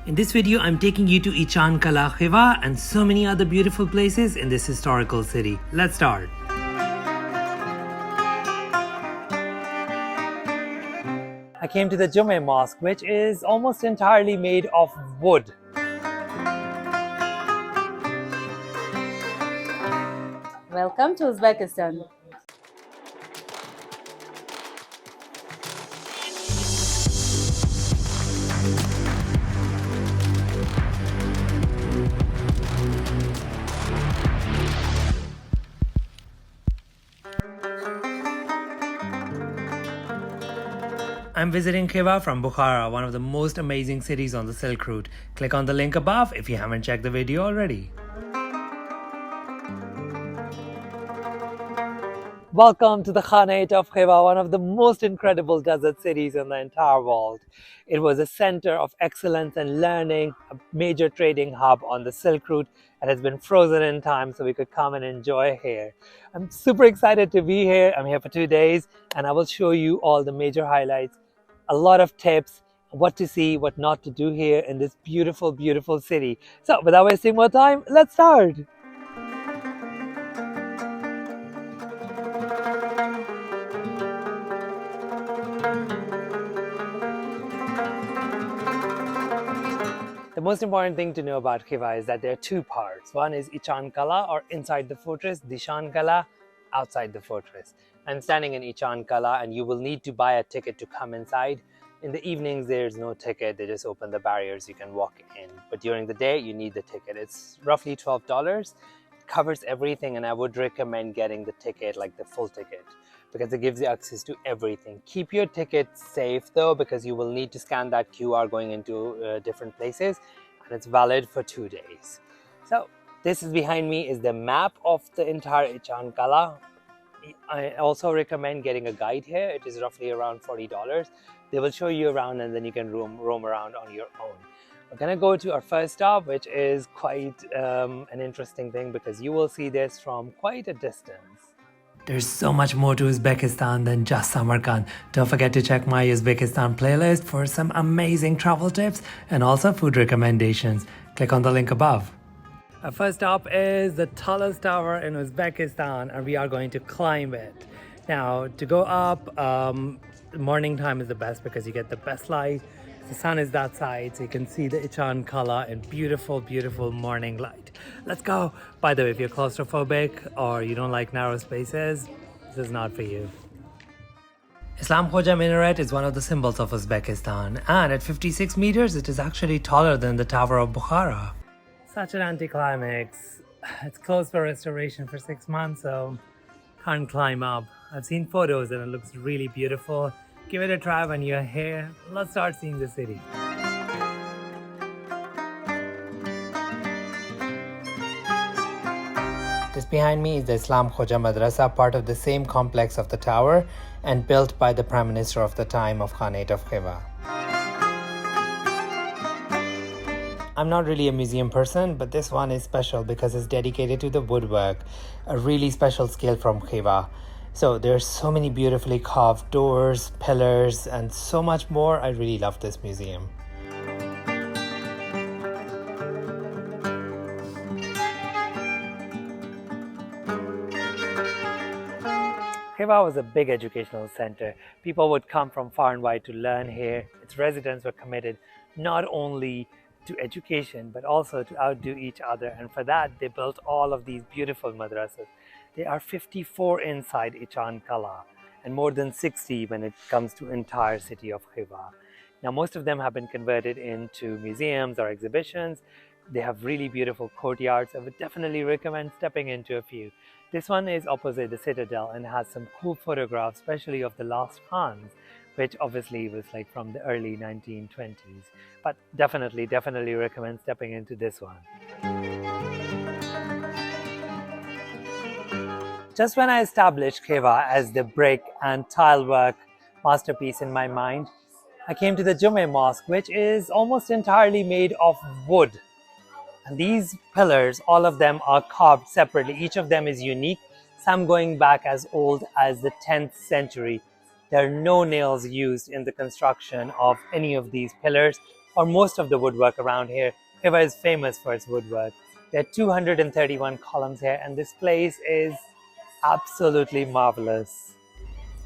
In this video, I'm taking you to Ichan Kala Khiva and so many other beautiful places in this historical city. Let's start. I came to the Juma Mosque, which is almost entirely made of wood. Welcome to Uzbekistan. I'm visiting Khiva from Bukhara, one of the most amazing cities on the Silk Route. Click on the link above if you haven't checked the video already. Welcome to the Khanate of Khiva, one of the most incredible desert cities in the entire world. It was a center of excellence and learning, a major trading hub on the Silk Route, and has been frozen in time so we could come and enjoy here. I'm super excited to be here. I'm here for 2 days and I will show you all the major highlights, a lot of tips, what to see, what not to do here in this beautiful, beautiful city. So without wasting more time, let's start. The most important thing to know about Khiva is that there are two parts. One is Ichan Kala, or inside the fortress, Dishan Kala, outside the fortress. I'm standing in Ichan Kala and you will need to buy a ticket to come inside. In the evenings, there's no ticket. They just open the barriers, you can walk in. But during the day, you need the ticket. It's roughly $12. It covers everything and I would recommend getting the ticket, like the full ticket, because it gives you access to everything. Keep your ticket safe though, because you will need to scan that QR going into different places, and it's valid for 2 days. So this is behind me is the map of the entire Ichan Kala. I also recommend getting a guide here. It is roughly around $40. They will show you around and then you can roam around on your own. We're gonna go to our first stop, which is quite an interesting thing because you will see this from quite a distance. There's so much more to Uzbekistan than just Samarkand. Don't forget to check my Uzbekistan playlist for some amazing travel tips and also food recommendations. Click on the link above. Our first stop is the tallest tower in Uzbekistan and we are going to climb it. Now, to go up, morning time is the best because you get the best light. The sun is that side, so you can see the Ichan Kala in beautiful, beautiful morning light. Let's go. By the way, if you're claustrophobic or you don't like narrow spaces, this is not for you. Islam Khoja Minaret is one of the symbols of Uzbekistan, and at 56 meters, it is actually taller than the Tower of Bukhara. Such an anticlimax. It's closed for restoration for 6 months, so can't climb up. I've seen photos and it looks really beautiful. Give it a try when you're here. Let's start seeing the city. Just behind me is the Islam Khoja Madrasa, part of the same complex of the tower and built by the Prime Minister of the time of Khanate of Khiva. I'm not really a museum person, but this one is special because it's dedicated to the woodwork, a really special skill from Khiva. So there's so many beautifully carved doors, pillars, and so much more. I really love this museum. Khiva was a big educational center. People would come from far and wide to learn here. Its residents were committed not only to education, but also to outdo each other. And for that, they built all of these beautiful madrasas. There are 54 inside Ichan Kala and more than 60 when it comes to entire city of Khiva. Now, most of them have been converted into museums or exhibitions. They have really beautiful courtyards. I would definitely recommend stepping into a few. This one is opposite the Citadel and has some cool photographs, especially of the last Khans, which obviously was like from the early 1920s. But definitely recommend stepping into this one. Just when I established Khiva as the brick and tile work masterpiece in my mind, I came to the Juma Mosque, which is almost entirely made of wood. And these pillars, all of them are carved separately. Each of them is unique, some going back as old as the 10th century. There are no nails used in the construction of any of these pillars. or most of the woodwork around here. Khiva is famous for its woodwork. There are 231 columns here, and this place is absolutely marvelous.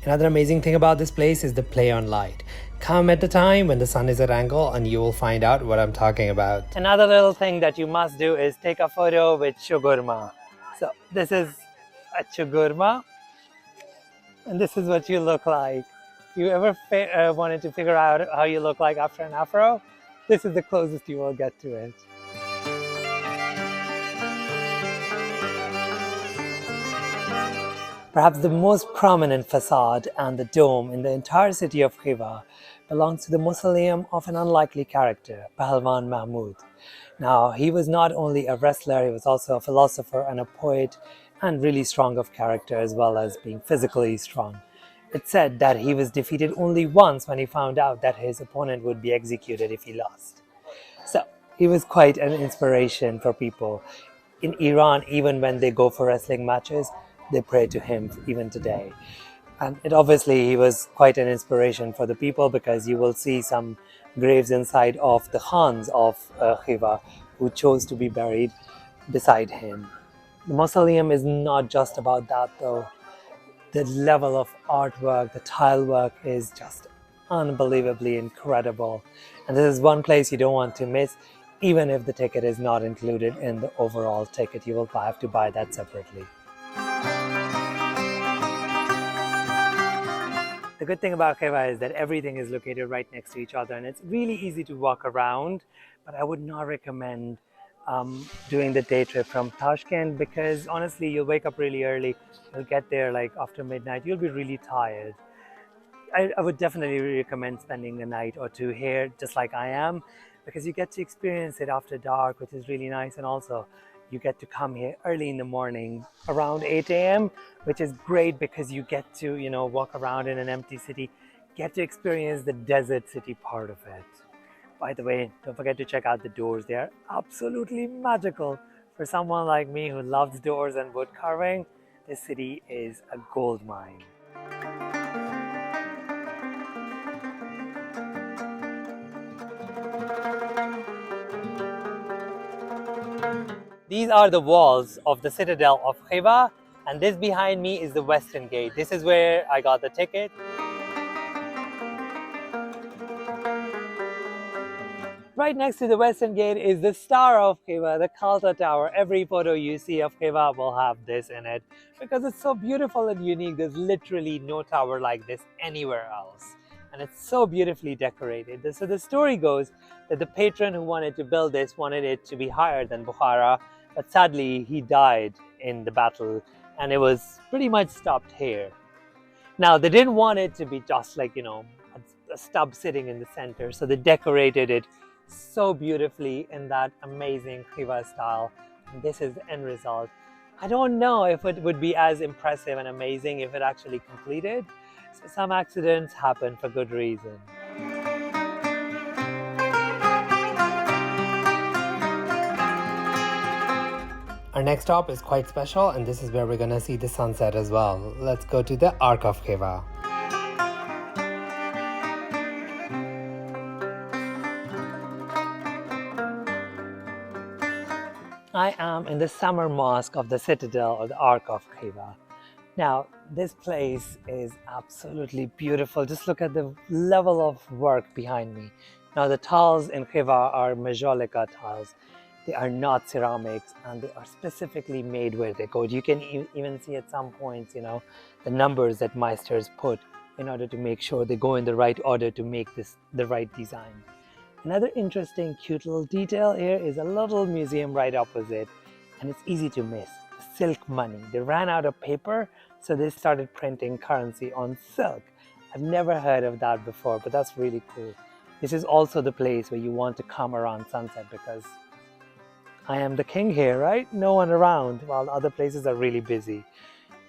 Another amazing thing about this place is the play on light. Come at the time when the sun is at angle and you will find out what I'm talking about. Another little thing that you must do is take a photo with shugurma. So this is a shugurma, and this is what you look like. You ever wanted to figure out how you look like after an afro? This is the closest you will get to it. Perhaps the most prominent facade and the dome in the entire city of Khiva belongs to the mausoleum of an unlikely character, Palwan Mahmoud. Now, he was not only a wrestler, he was also a philosopher and a poet, and really strong of character as well as being physically strong. It's said that he was defeated only once when he found out that his opponent would be executed if he lost. So, he was quite an inspiration for people. In Iran, even when they go for wrestling matches, they pray to him even today. And obviously he was quite an inspiration for the people, because you will see some graves inside of the Khans of Khiva who chose to be buried beside him. The mausoleum is not just about that though. The level of artwork, the tile work is just unbelievably incredible. And this is one place you don't want to miss. Even if the ticket is not included in the overall ticket, you will have to buy that separately. The good thing about Khiva is that everything is located right next to each other, and it's really easy to walk around, but I would not recommend doing the day trip from Tashkent, because honestly you'll wake up really early, you'll get there like after midnight, you'll be really tired. I would definitely recommend spending a night or two here just like I am, because you get to experience it after dark, which is really nice, and also you get to come here early in the morning around 8 a.m., which is great because you get to, walk around in an empty city, get to experience the desert city part of it. By the way, don't forget to check out the doors. They are absolutely magical. For someone like me who loves doors and wood carving, this city is a gold mine. These are the walls of the Citadel of Khiva, and this behind me is the Western Gate. This is where I got the ticket. Right next to the Western Gate is the Star of Khiva, the Kalta Tower. Every photo you see of Khiva will have this in it because it's so beautiful and unique. There's literally no tower like this anywhere else. And it's so beautifully decorated. So the story goes that the patron who wanted to build this wanted it to be higher than Bukhara, but sadly he died in the battle and it was pretty much stopped here. Now they didn't want it to be just like, a stub sitting in the center, so they decorated it so beautifully in that amazing Khiva style. And this is the end result. I don't know if it would be as impressive and amazing if it actually completed. So some accidents happen for good reason. Our next stop is quite special, and this is where we're gonna see the sunset as well. Let's go to the Ark of Khiva. I am in the summer mosque of the Citadel, or the Ark of Khiva. Now, this place is absolutely beautiful. Just look at the level of work behind me. Now, the tiles in Khiva are majolica tiles. They are not ceramics, and they are specifically made where they go. You can even see at some points, the numbers that meisters put in order to make sure they go in the right order to make this the right design. Another interesting, cute little detail here is a little museum right opposite, and it's easy to miss. Silk money. They ran out of paper, so they started printing currency on silk. I've never heard of that before, but that's really cool. This is also the place where you want to come around sunset because I am the king here, right? No one around, while other places are really busy.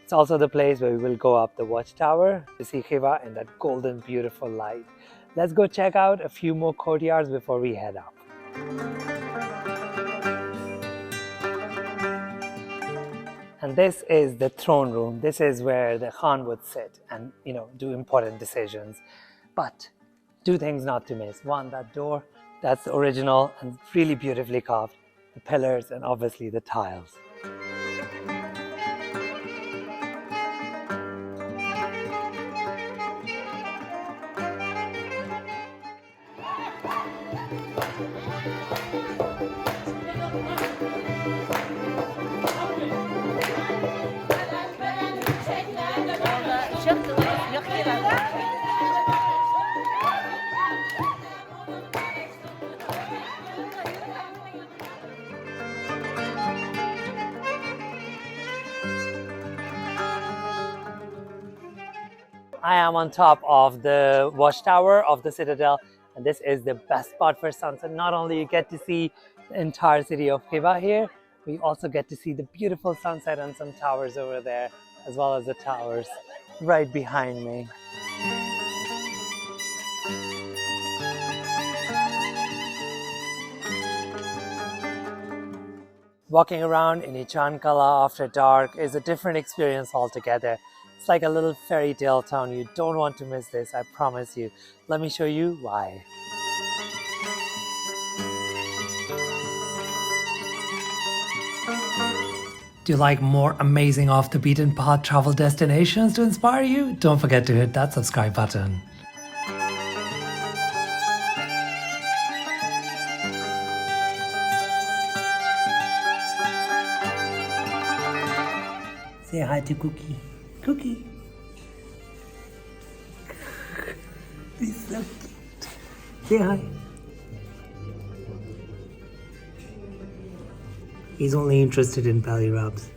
It's also the place where we will go up the watchtower to see Khiva in that golden, beautiful light. Let's go check out a few more courtyards before we head up. And this is the throne room. This is where the Khan would sit and, do important decisions. But two things not to miss. One, that door, That's the original and really beautifully carved. The pillars and obviously the tiles. I am on top of the watchtower of the Citadel, and this is the best spot for sunset. Not only you get to see the entire city of Khiva here, we also get to see the beautiful sunset and some towers over there, as well as the towers right behind me. Walking around in Ichan Kala after dark is a different experience altogether. It's like a little fairy tale town. You don't want to miss this, I promise you. Let me show you why. Do you like more amazing off the beaten path travel destinations to inspire you? Don't forget to hit that subscribe button. Say hi to Cookie. Cookie. He's so cute. Say hi. He's only interested in belly rubs.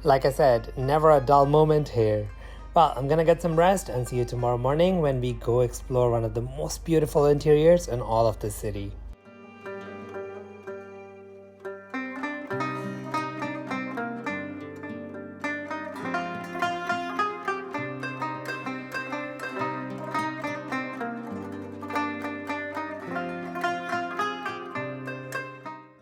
Like I said, never a dull moment here. Well, I'm gonna get some rest and see you tomorrow morning when we go explore one of the most beautiful interiors in all of the city.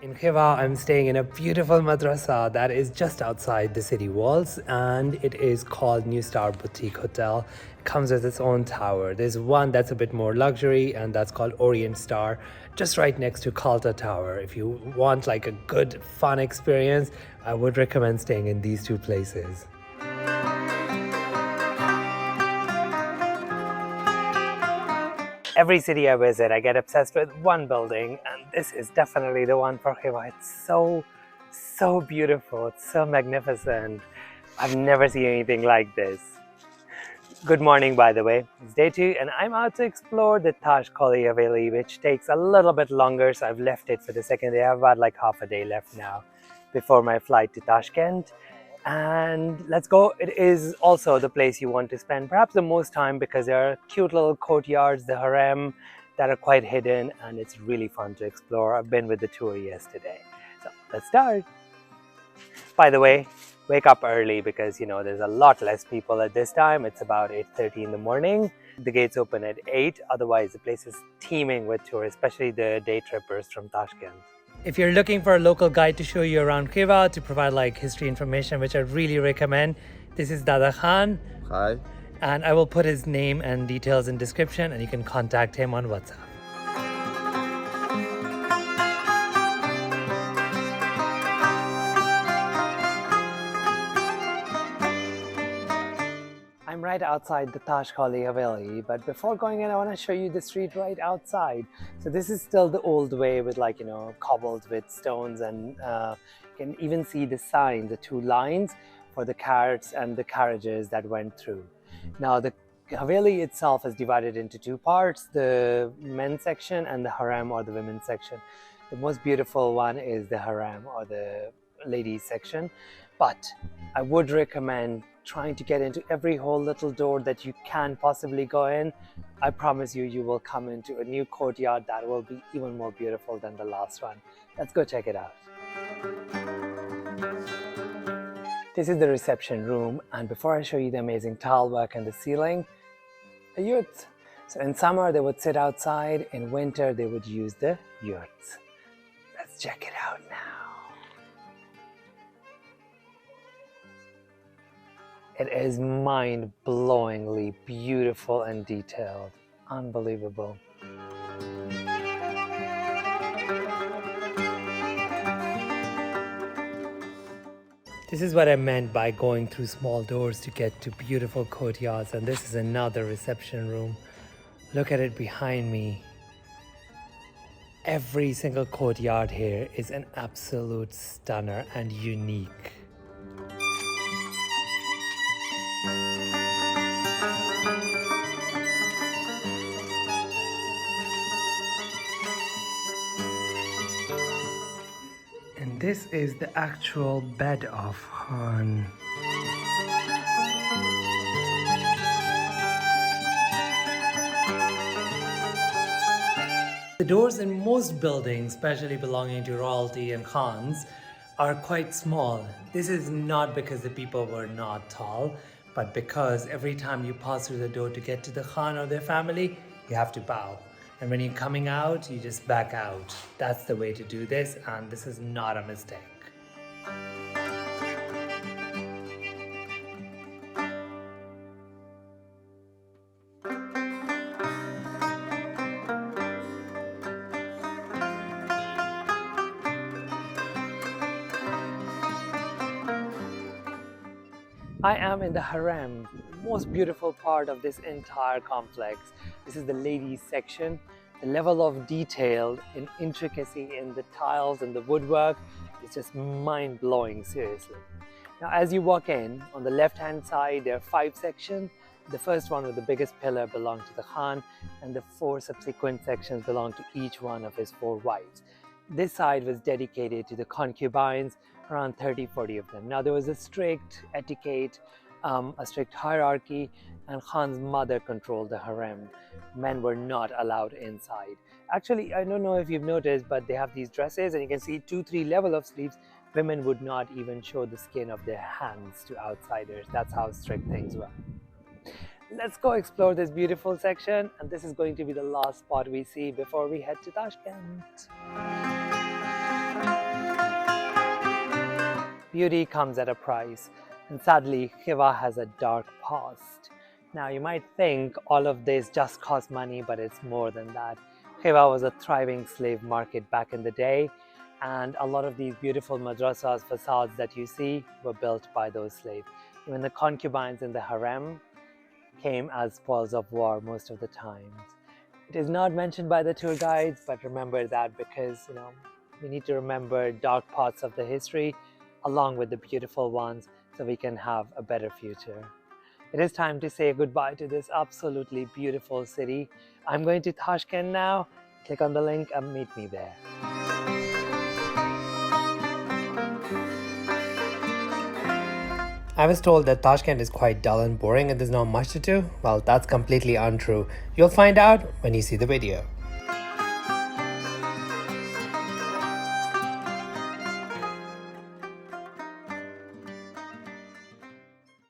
In Khiva, I'm staying in a beautiful madrasa that is just outside the city walls, and it is called New Star Boutique Hotel. It comes with its own tower. There's one that's a bit more luxury, and that's called Orient Star, just right next to Kalta Tower. If you want like a good, fun experience, I would recommend staying in these two places. Every city I visit, I get obsessed with one building, and this is definitely the one for Khiva. It's so beautiful. It's so magnificent. I've never seen anything like this. Good morning, by the way. It's day 2, and I'm out to explore the Tosh-Khovli Palace, which takes a little bit longer, so I've left it for the second day. I have about like half a day left now before my flight to Tashkent. And let's go. It is also the place you want to spend perhaps the most time, because there are cute little courtyards, the Harem, that are quite hidden, and it's really fun to explore. I've been with the tour yesterday. So let's start. By the way, wake up early, because you know there's a lot less people at this time. It's about 8:30 in the morning. The gates open at 8. Otherwise, the place is teeming with tourists, especially the day trippers from Tashkent. If you're looking for a local guide to show you around Khiva, to provide like history information, which I really recommend, this is Dada Khan. Hi. And I will put his name and details in description, and you can contact him on WhatsApp. I'm right outside the Tosh-Khovli Palace, but before going in, I want to show you the street right outside. So this is still the old way with, like, you know, cobbled with stones, and you can even see the sign, the 2 lines for the carts and the carriages that went through. Now the Haveli itself is divided into 2 parts, the men's section and the Harem, or the women's section. The most beautiful one is the Harem, or the ladies section, but I would recommend trying to get into every whole little door that you can possibly go in. I promise you, you will come into a new courtyard that will be even more beautiful than the last one. Let's go check it out. This is the reception room, and before I show you the amazing tile work and the ceiling, a yurt. So in summer they would sit outside, in winter they would use the yurts. Let's check it out now. It is mind-blowingly beautiful and detailed. Unbelievable. This is what I meant by going through small doors to get to beautiful courtyards, and this is another reception room. Look at it behind me. Every single courtyard here is an absolute stunner and unique. And this is the actual bed of Khan. The doors in most buildings, especially belonging to royalty and Khans, are quite small. This is not because the people were not tall, but because every time you pass through the door to get to the Khan or their family, you have to bow. And when you're coming out, you just back out. That's the way to do this, and this is not a mistake. I am in the Harem, the most beautiful part of this entire complex. This is the ladies section. The level of detail and intricacy in the tiles and the woodwork is just mind-blowing, seriously. Now, as you walk in, on the left-hand side, there are 5 sections. The first one with the biggest pillar belonged to the Khan, and the 4 subsequent sections belong to each one of his 4 wives. This side was dedicated to the concubines, around 30-40 of them. Now, there was a strict etiquette, a strict hierarchy, and Khan's mother controlled the harem. Men were not allowed inside. Actually, I don't know if you've noticed, but they have these dresses, and you can see 2-3 level of sleeves. Women would not even show the skin of their hands to outsiders. That's how strict things were. Let's go explore this beautiful section, and this is going to be the last spot we see before we head to Tashkent. Beauty comes at a price, and sadly, Khiva has a dark past. Now, you might think all of this just costs money, but it's more than that. Khiva was a thriving slave market back in the day, and a lot of these beautiful madrasas facades that you see were built by those slaves. Even the concubines in the harem came as spoils of war most of the times. It is not mentioned by the tour guides, but remember that because, we need to remember dark parts of the history along with the beautiful ones so we can have a better future. It is time to say goodbye to this absolutely beautiful city. I'm going to Tashkent now. Click on the link and meet me there. I was told that Tashkent is quite dull and boring and there's not much to do. Well, that's completely untrue. You'll find out when you see the video.